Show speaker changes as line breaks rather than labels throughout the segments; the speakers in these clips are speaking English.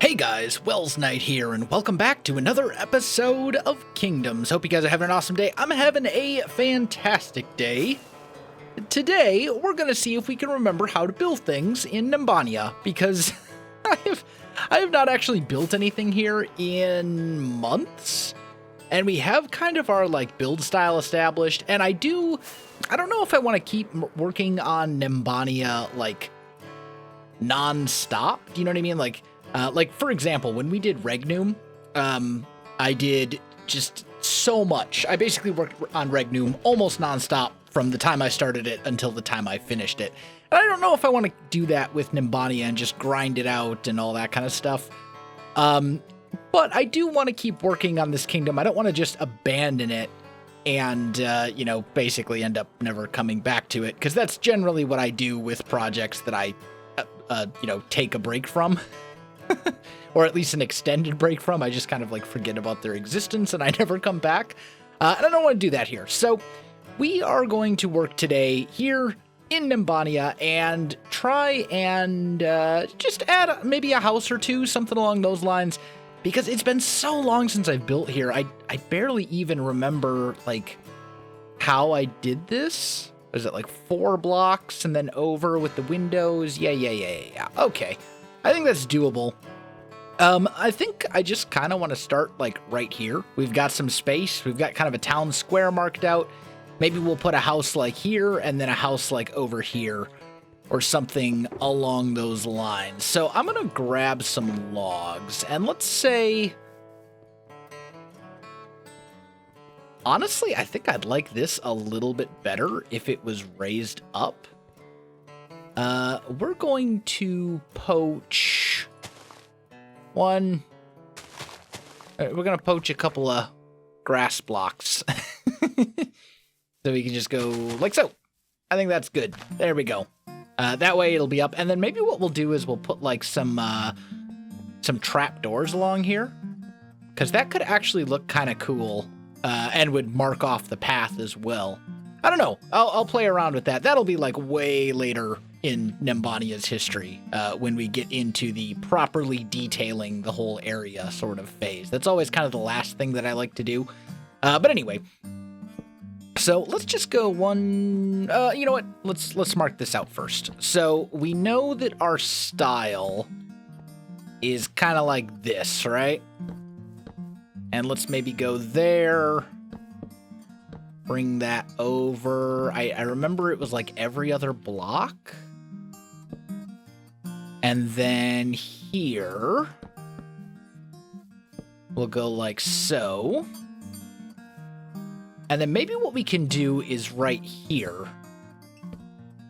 Hey guys, Welsknight here, and welcome back to another episode of Kingdoms. Hope you guys are having an awesome day. I'm having a fantastic day. Today, we're going to see if we can remember how to build things in Nembonia, because I have not actually built anything here in months, and we have kind of our build style established, and I don't know if I want to keep working on Nembonia non-stop. Do you know what I mean? For example, when we did Regnum, I did just so much. I basically worked on Regnum almost nonstop from the time I started it until the time I finished it. And I don't know if I want to do that with Nembonia and just grind it out and all that kind of stuff. But I do want to keep working on this kingdom. I don't want to just abandon it and, basically end up never coming back to it, because that's generally what I do with projects that I, take a break from. Or at least an extended break from. I just kind of forget about their existence and I never come back. And I don't want to do that here. So we are going to work today here in Nembonia and try and just add maybe a house or two, something along those lines, because it's been so long since I've built here. I barely even remember how I did this. Was it 4 blocks and then over with the windows? Yeah. Okay. I think that's doable. I think I just kind of want to start right here. We've got some space. We've got kind of a town square marked out. Maybe we'll put a house here and then a house over here or something along those lines. So I'm going to grab some logs and let's say, honestly, I think I'd like this a little bit better if it was raised up. We're going to poach one. We're going to poach a couple of grass blocks. So we can just go like so. I think that's good. There we go. That way it'll be up. And then maybe what we'll do is we'll put some trap doors along here, because that could actually look kind of cool and would mark off the path as well. I don't know. I'll play around with that. That'll be way later in Nembonia's history when we get into the properly detailing the whole area sort of phase. That's always kind of the last thing that I like to do. But anyway, so let's just go one. You know what? Let's mark this out first. So we know that our style is kind of like this, right? And let's maybe go there. Bring that over. I remember it was every other block. And then here, we'll go like so. And then maybe what we can do is right here,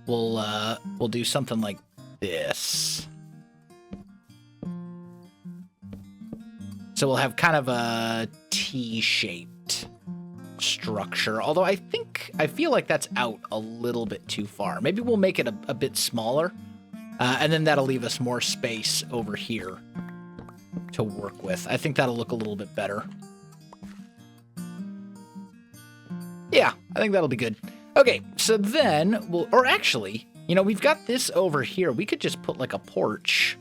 we'll do something like this. So we'll have kind of a T-shaped structure, although I feel like that's out a little bit too far. Maybe we'll make it a bit smaller, and then that'll leave us more space over here to work with. I think that'll look a little bit better. Yeah, I think that'll be good. Okay, so then or actually, we've got this over here. We could just put a porch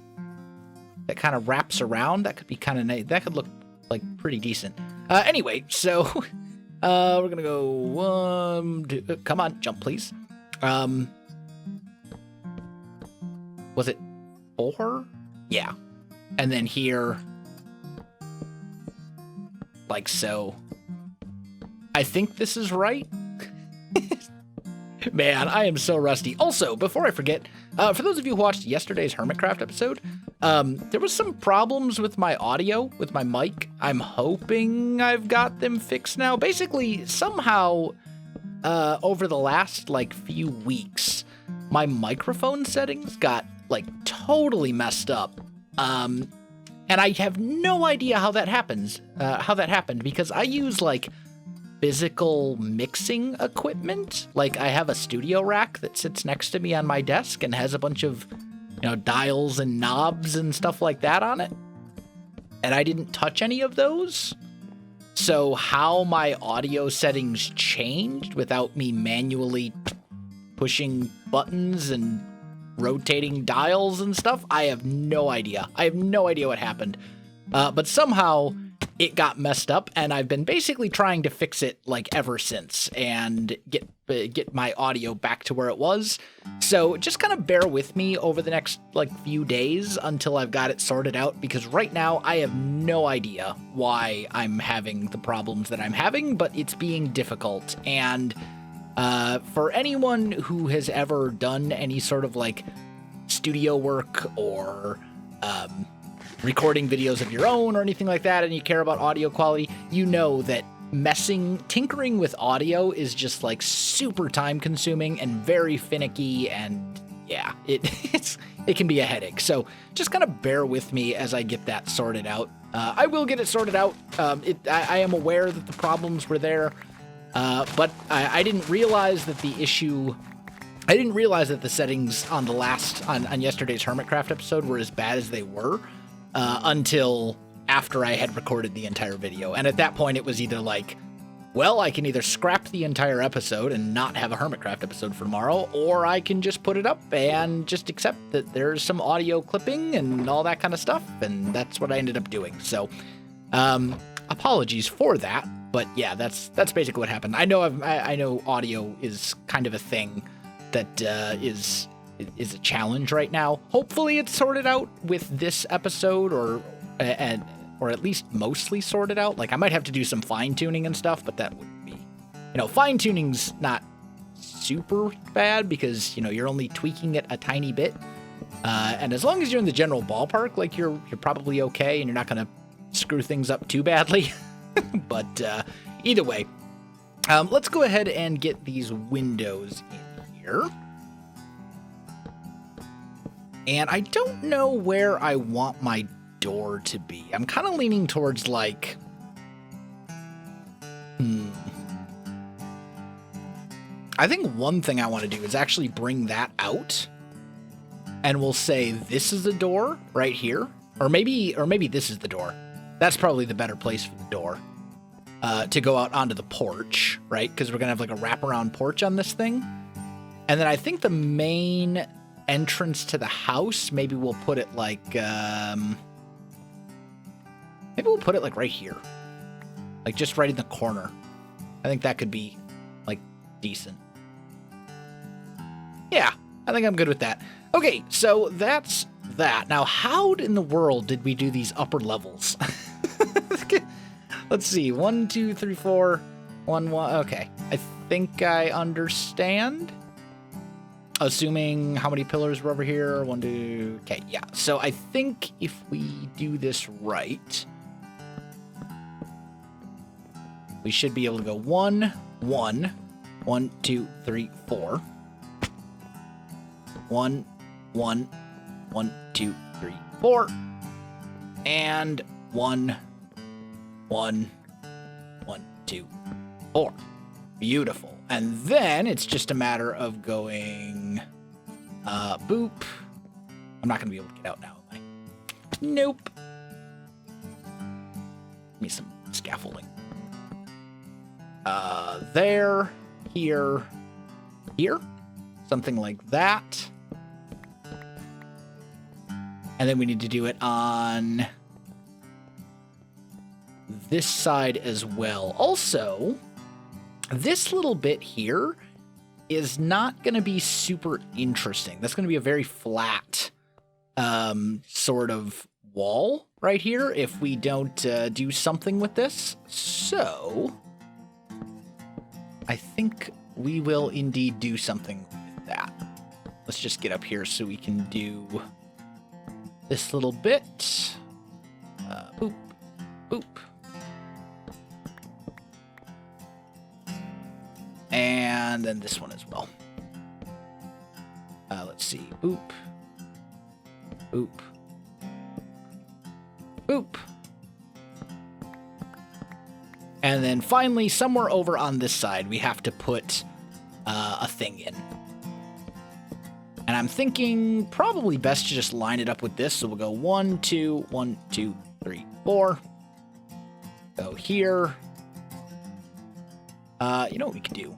that kind of wraps around. That could be kind of nice. That could look pretty decent. Anyway, so we're gonna go 1, 2, come on, jump please. Was it 4? Yeah. And then here, like so. I think this is right. Man, I am so rusty. Also, before I forget, for those of you who watched yesterday's Hermitcraft episode, there was some problems with my audio, with my mic. I'm hoping I've got them fixed now. Basically, somehow, over the last, few weeks, my microphone settings got, totally messed up. And I have no idea how that happened, because I use, physical mixing equipment. I have a studio rack that sits next to me on my desk and has a bunch of, dials and knobs and stuff like that on it. And I didn't touch any of those. So how my audio settings changed without me manually pushing buttons and rotating dials and stuff. I have no idea. I have no idea what happened. But somehow it got messed up, and I've been basically trying to fix it like ever since and get my audio back to where it was. So just kind of bear with me over the next like few days until I've got it sorted out, because right now I have no idea why I'm having the problems that I'm having, but it's being difficult. And for anyone who has ever done any sort of like studio work or recording videos of your own or anything like that, and you care about audio quality, you know that tinkering with audio is just like super time consuming and very finicky, and yeah, it can be a headache. So just kind of bear with me as I get that sorted out. I will get it sorted out. I am aware that the problems were there, but I didn't realize that the issue. I didn't realize that the settings on on yesterday's Hermitcraft episode were as bad as they were. Until after I had recorded the entire video. And at that point, it was either like, well, I can either scrap the entire episode and not have a Hermitcraft episode for tomorrow, or I can just put it up and just accept that there's some audio clipping and all that kind of stuff. And that's what I ended up doing. So, apologies for that. But yeah, that's basically what happened. I know audio is kind of a thing that is a challenge right now. Hopefully it's sorted out with this episode, or at least mostly sorted out. Like I might have to do some fine tuning and stuff, but that wouldn't be, fine tuning's not super bad because, you're only tweaking it a tiny bit. And as long as you're in the general ballpark, like you're probably okay and you're not going to screw things up too badly. But either way, let's go ahead and get these windows in here. And I don't know where I want my door to be. I'm kind of leaning towards like, I think one thing I want to do is actually bring that out, and we'll say this is the door right here, or maybe this is the door. That's probably the better place for the door to go out onto the porch, right? Because we're gonna have like a wraparound porch on this thing, and then I think the main entrance to the house, maybe we'll put it like right here, like just right in the corner. I think that could be like decent. Yeah, I think I'm good with that. Okay, so that's that. Now, how in the world did we do these upper levels? Let's see, 1 2 3 4 1 1. Okay, I think I understand. Assuming how many pillars were over here. 1 2. Okay, yeah. So I think if we do this right, we should be able to go 1 1 1 2 3 4. 1 1 1 2 3 4. And 1 1 1 2 4. Beautiful. And then it's just a matter of going, boop. I'm not going to be able to get out now, am I? Nope. Give me some scaffolding. There, here, here. Something like that. And then we need to do it on this side as well. Also, this little bit here is not going to be super interesting. That's going to be a very flat sort of wall right here if we don't do something with this. So I think we will indeed do something with that. Let's just get up here so we can do this little bit. Boop, boop. And then this one as well. Let's see. Boop. Boop. Boop. And then finally, somewhere over on this side, we have to put a thing in. And I'm thinking probably best to just line it up with this. So we'll go 1 2 1 2 3 4. Go here. You know what we can do?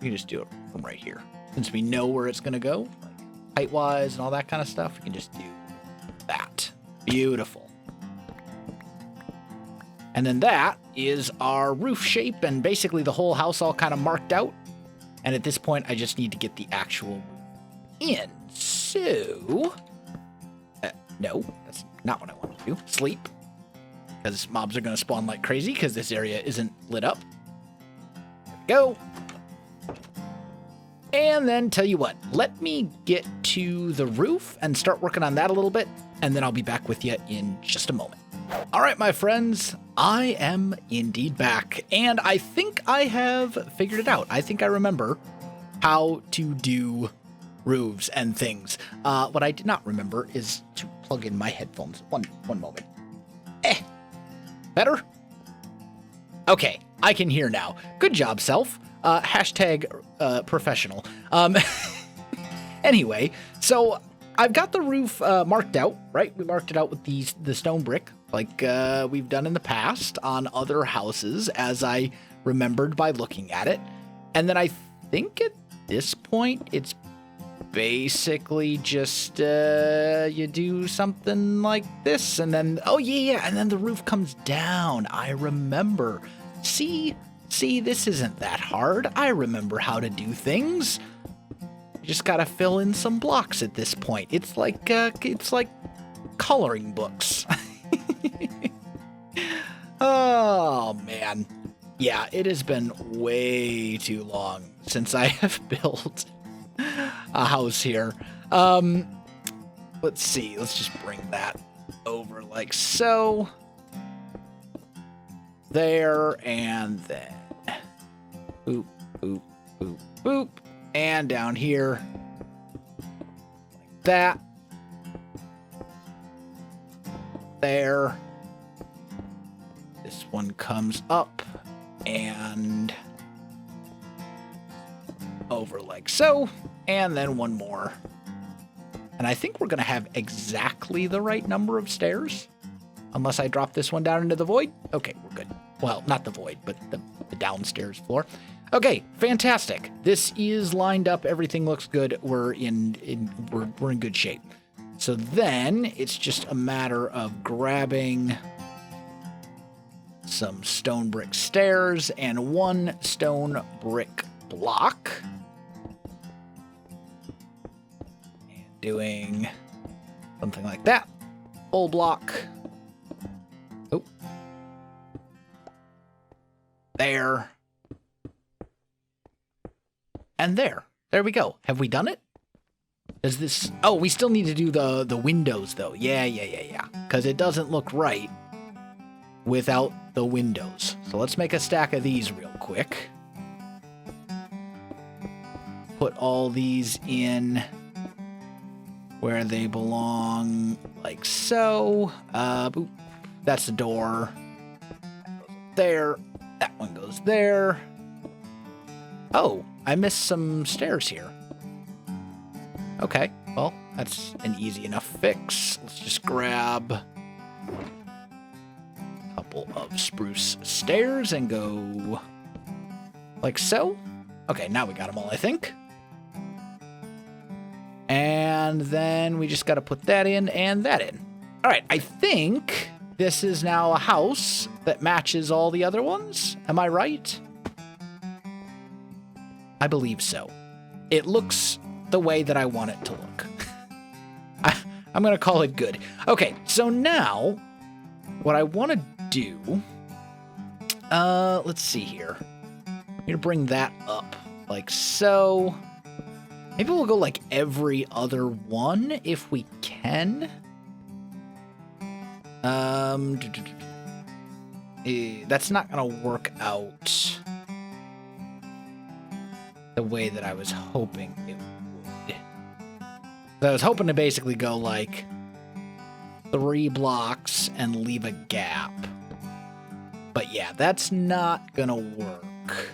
We can just do it from right here. Since we know where it's going to go. Like height-wise and all that kind of stuff, we can just do that. Beautiful. And then that is our roof shape and basically the whole house all kind of marked out. And at this point, I just need to get the actual in. So, no, that's not what I want to do. Sleep. Because mobs are going to spawn like crazy because this area isn't lit up. There we go. And then tell you what, let me get to the roof and start working on that a little bit. And then I'll be back with you in just a moment. All right, my friends, I am indeed back, and I think I have figured it out. I think I remember how to do roofs and things. What I did not remember is to plug in my headphones. One moment. Better? Okay, I can hear now. Good job, self. Hashtag professional. Anyway, so I've got the roof marked out, right? We marked it out with the stone brick, like we've done in the past on other houses, as I remembered by looking at it. And then I think at this point, it's basically just you do something like this, and then, oh yeah, and then the roof comes down. I remember. See, this isn't that hard. I remember how to do things. You just gotta fill in some blocks at this point. It's like coloring books. Oh man, yeah, it has been way too long since I have built a house here. Let's see. Let's just bring that over like so. There and then boop, boop, boop, boop. And down here, like that. There. This one comes up and over like so. And then one more. And I think we're going to have exactly the right number of stairs. Unless I drop this one down into the void. Okay, we're good. Well, not the void, but the downstairs floor. Okay, fantastic. This is lined up. Everything looks good. We're in good shape. So then it's just a matter of grabbing some stone brick stairs and one stone brick block. And doing something like that. Full block. Oh. There. And there. There we go. Have we done it? Does this... Oh, we still need to do the windows, though. Yeah. Because it doesn't look right without the windows. So let's make a stack of these real quick. Put all these in where they belong, like so. Boop. That's the door. That goes there. That one goes there. Oh, I missed some stairs here. Okay, well, that's an easy enough fix. Let's just grab a couple of spruce stairs and go like so. Okay, now we got them all, I think. And then we just got to put that in and that in. All right, I think this is now a house that matches all the other ones. Am I right? I believe so. It looks the way that I want it to look. I'm going to call it good. Okay, so now what I want to do, let's see here. I'm going to bring that up like so. Maybe we'll go like every other one if we can. That's not going to work out the way that I was hoping it would. I was hoping to basically go like 3 blocks and leave a gap. But yeah, that's not going to work.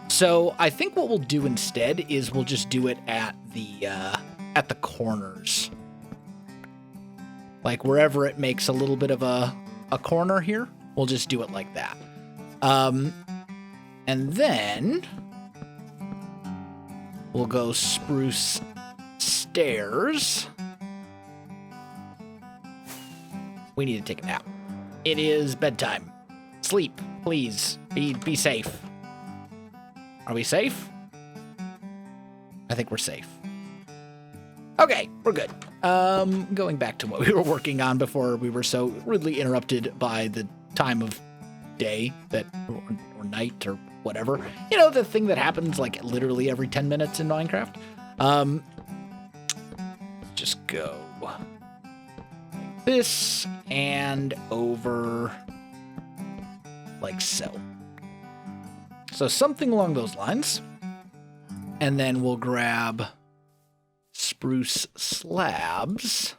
So I think what we'll do instead is we'll just do it at the corners. Like wherever it makes a little bit of a corner here, we'll just do it like that. And then we'll go spruce stairs. We need to take a nap. It is bedtime. Sleep, please. Be safe. Are we safe? I think we're safe. Okay, we're good. Going back to what we were working on before we were so rudely interrupted by the time of day or night or whatever. You know, the thing that happens like literally every 10 minutes in Minecraft. Just go like this and over like so. So something along those lines. And then we'll grab spruce slabs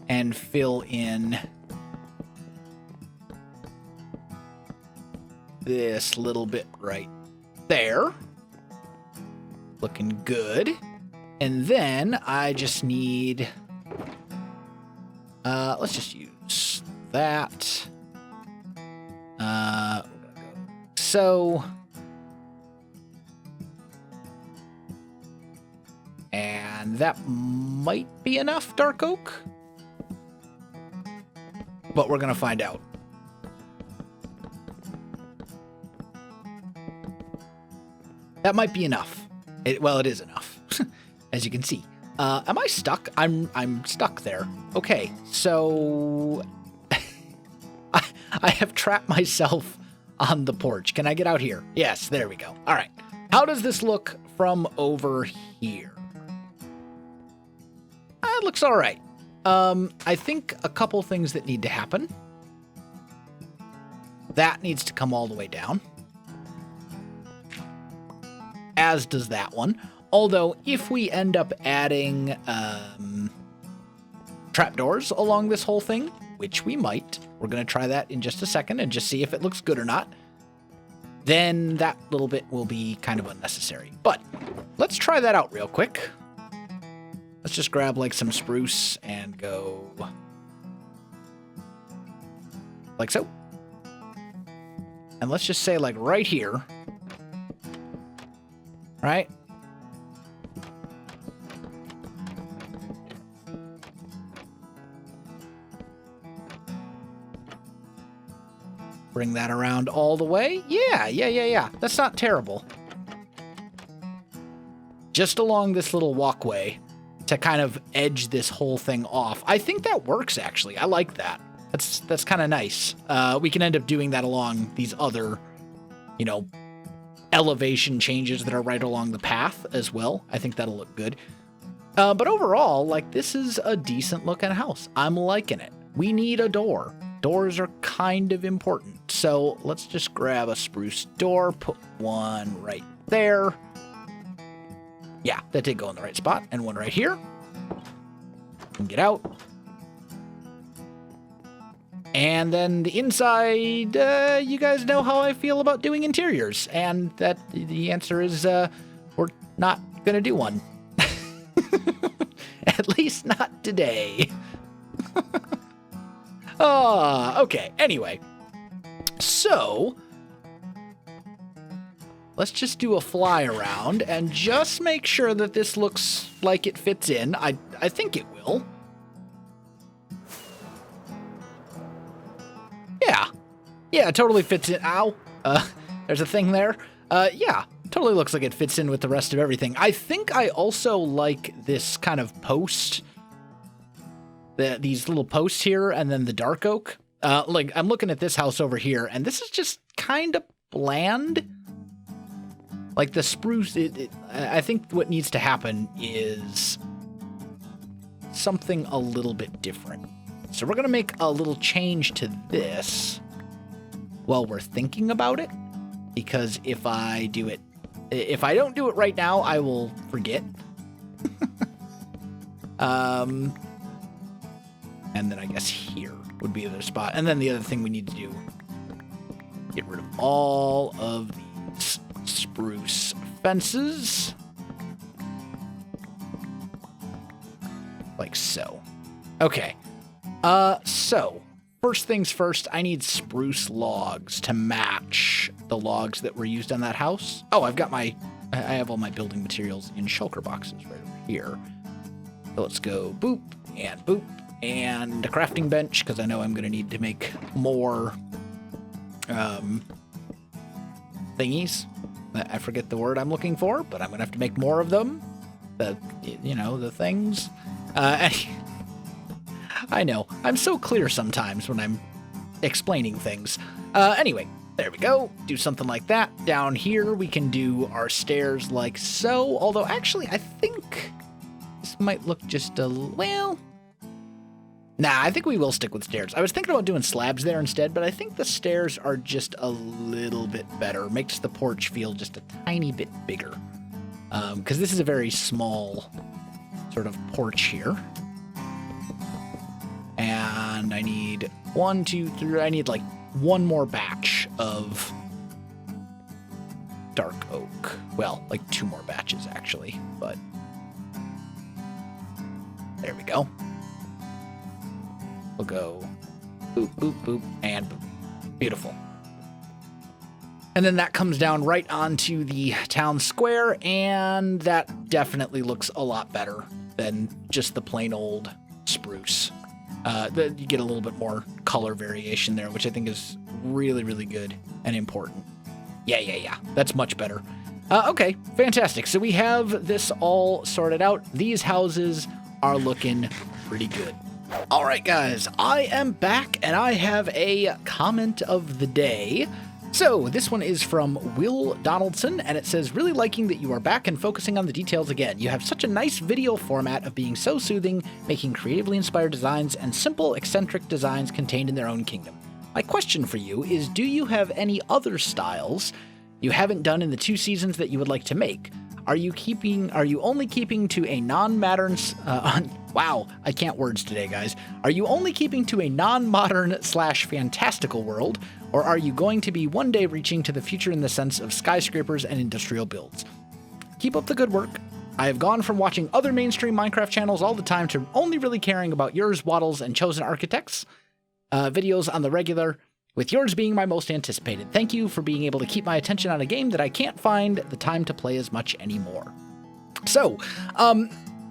and fill in this little bit right there. Looking good. And then I just need, let's just use that. So, and that might be enough dark oak, but we're gonna find out. That might be enough. Well, it is enough, as you can see. Am I stuck? I'm stuck there. Okay, so I have trapped myself on the porch. Can I get out here? Yes, there we go. All right. How does this look from over here? It looks all right. I think a couple things that need to happen. That needs to come all the way down. As does that one. Although, if we end up adding trapdoors along this whole thing, which we might, we're going to try that in just a second and just see if it looks good or not, then that little bit will be kind of unnecessary. But let's try that out real quick. Let's just grab like some spruce and go like so. And let's just say like right here, right? Bring that around all the way. Yeah. That's not terrible. Just along this little walkway to kind of edge this whole thing off. I think that works, actually. I like that. That's kind of nice. We can end up doing that along these other, you know, elevation changes that are right along the path as well. I think that'll look good. But overall, like, this is a decent looking house. I'm liking it. We need a door. Doors are kind of important. So let's just grab a spruce door, put one right there. Yeah, that did go in the right spot. And one right here. And get out. And then the inside, you guys know how I feel about doing interiors. And that the answer is we're not going to do one. At least not today. Okay. Anyway. So, let's just do a fly around and just make sure that this looks like it fits in. I think it will. Yeah, it totally fits in. Ow. There's a thing there. Yeah, totally looks like it fits in with the rest of everything. I think I also like this kind of post. These little posts here and then the dark oak. Like, I'm looking at this house over here, and this is just kind of bland. Like, the spruce, I think what needs to happen is something a little bit different. So we're going to make a little change to this while we're thinking about it, because if I don't do it right now, I will forget. And then I guess here would be the spot. And then the other thing we need to do, get rid of all of these spruce fences. Like so. Okay. So first things first, I need spruce logs to match the logs that were used on that house. Oh, I have all my building materials in shulker boxes right over here. here. So let's go boop and a crafting bench, because I know I'm going to need to make more thingies. I forget the word I'm looking for, but I'm going to have to make more of them. The things. I know. I'm so clear sometimes when I'm explaining things. Anyway, there we go. Do something like that. Down here, we can do our stairs like so. Although, actually, I think this might look just a little... Well... Nah, I think we will stick with stairs. I was thinking about doing slabs there instead, but I think the stairs are just a little bit better. Makes the porch feel just a tiny bit bigger. Because this is a very small sort of porch here. And I need 1, 2, 3... I need like one more batch of dark oak. Well, like 2 more batches actually, but there we go. We'll go boop, boop, boop, and boop. Beautiful. And then that comes down right onto the town square, and that definitely looks a lot better than just the plain old spruce. You get a little bit more color variation there, which I think is really, really good and important. Yeah. That's much better. Okay, fantastic. So we have this all sorted out. These houses are looking pretty good. All right, guys, I am back, and I have a comment of the day. So this one is from Will Donaldson, and it says, really liking that you are back and focusing on the details again. You have such a nice video format of being so soothing, making creatively inspired designs and simple, eccentric designs contained in their own kingdom. My question for you is, do you have any other styles you haven't done in the 2 seasons that you would like to make? Are you only keeping to a non-modern, wow, I can't words today, guys. Are you only keeping to a non-modern / fantastical world, or are you going to be one day reaching to the future in the sense of skyscrapers and industrial builds? Keep up the good work. I have gone from watching other mainstream Minecraft channels all the time to only really caring about yours, Waddles, and Chosen Architects videos on the regular, with yours being my most anticipated. Thank you for being able to keep my attention on a game that I can't find the time to play as much anymore. So,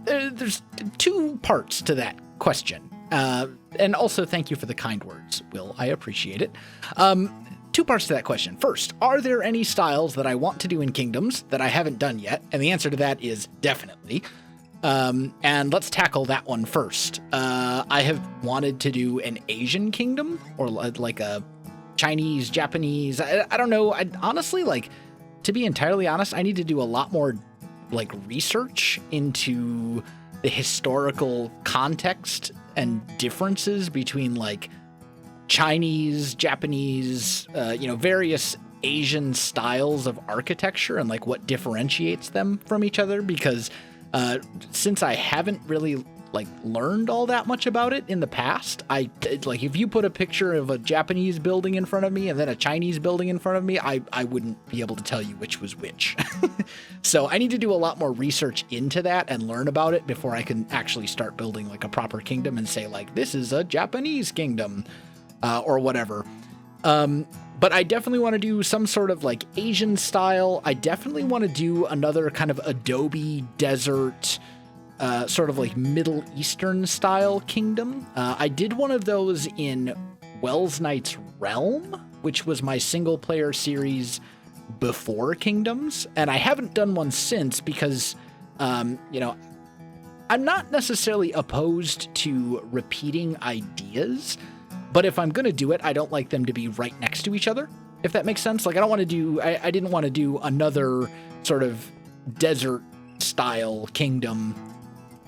there's 2 parts to that question. And also thank you for the kind words, Will. I appreciate it. 2 parts to that question. First, are there any styles that I want to do in Kingdoms that I haven't done yet? And the answer to that is definitely. And let's tackle that one first. I have wanted to do an Asian kingdom, or like a Chinese, Japanese. I don't know. Honestly, like, to be entirely honest, I need to do a lot more like research into the historical context and differences between like Chinese, Japanese, various Asian styles of architecture and like what differentiates them from each other, because since I haven't really like learned all that much about it in the past, if you put a picture of a Japanese building in front of me and then a Chinese building in front of me, I wouldn't be able to tell you which was which. So I need to do a lot more research into that and learn about it before I can actually start building like a proper kingdom and say like, this is a Japanese kingdom, or whatever. But I definitely want to do some sort of like Asian style. I definitely want to do another kind of Adobe desert, sort of like Middle Eastern style kingdom. I did one of those in Welsknight's Realm, which was my single player series before Kingdoms. And I haven't done one since because, I'm not necessarily opposed to repeating ideas. But if I'm going to do it, I don't like them to be right next to each other, if that makes sense. Like, I didn't want to do another sort of desert style kingdom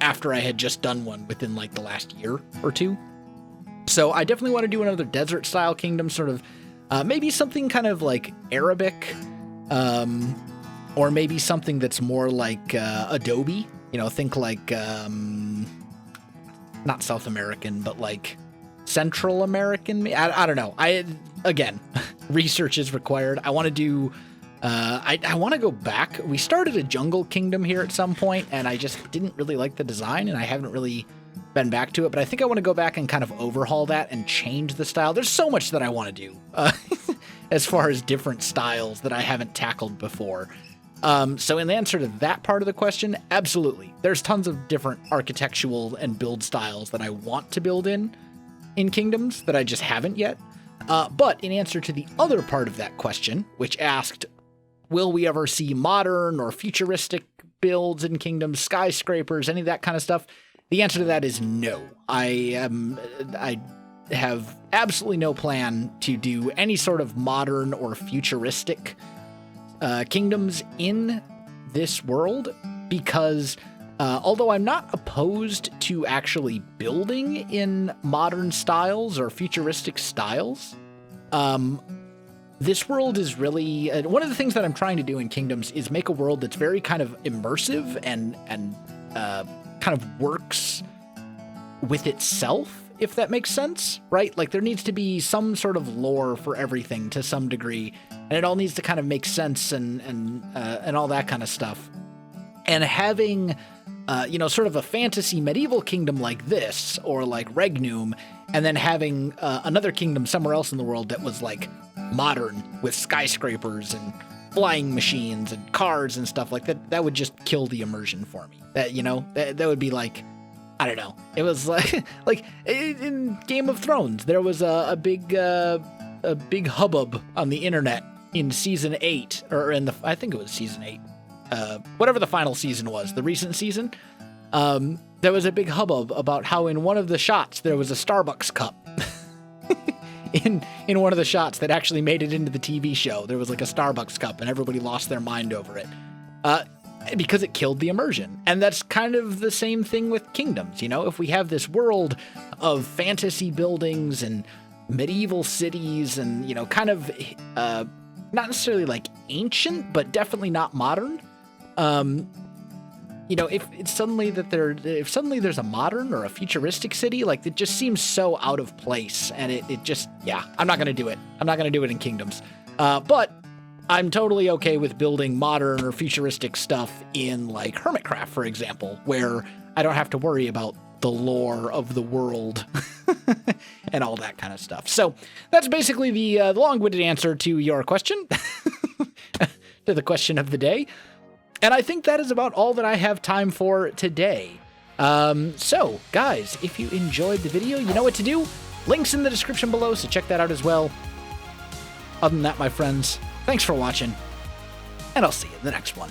after I had just done one within like the last year or 2. So I definitely want to do another desert style kingdom, sort of, maybe something kind of like Arabic, or maybe something that's more like Adobe, think like, not South American, but like Central American. I don't know. Again, research is required. I want to do, I want to go back. We started a jungle kingdom here at some point, and I just didn't really like the design, and I haven't really been back to it, but I think I want to go back and kind of overhaul that and change the style. There's so much that I want to do as far as different styles that I haven't tackled before. So in the answer to that part of the question, absolutely. There's tons of different architectural and build styles that I want to build in Kingdoms that I just haven't yet. But in answer to the other part of that question, which asked, will we ever see modern or futuristic builds in Kingdoms, skyscrapers, any of that kind of stuff? The answer to that is no. I have absolutely no plan to do any sort of modern or futuristic kingdoms in this world, because although I'm not opposed to actually building in modern styles or futuristic styles, this world is really one of the things that I'm trying to do in Kingdoms is make a world that's very kind of immersive and kind of works with itself, if that makes sense, right? Like there needs to be some sort of lore for everything to some degree, and it all needs to kind of make sense and all that kind of stuff. And having, sort of a fantasy medieval kingdom like this, or like Regnum, and then having another kingdom somewhere else in the world that was like modern with skyscrapers and flying machines and cars and stuff like that, that would just kill the immersion for me. That would be like, I don't know. It was like in Game of Thrones, there was a big hubbub on the internet in season 8, or I think it was season 8, whatever the final season was, the recent season. There was a big hubbub about how in one of the shots there was a Starbucks cup. in one of the shots that actually made it into the TV show, there was like a Starbucks cup, and everybody lost their mind over it. Because it killed the immersion. And that's kind of the same thing with Kingdoms. If we have this world of fantasy buildings and medieval cities and, kind of not necessarily like ancient, but definitely not modern. If suddenly there's a modern or a futuristic city, like it just seems so out of place, and it just, I'm not going to do it. I'm not going to do it in Kingdoms. But I'm totally okay with building modern or futuristic stuff in like Hermitcraft, for example, where I don't have to worry about the lore of the world and all that kind of stuff. So that's basically the long-winded answer to your question, to the question of the day. And I think that is about all that I have time for today. So guys, if you enjoyed the video, you know what to do. Links in the description below, so check that out as well. Other than that, my friends, thanks for watching, and I'll see you in the next one.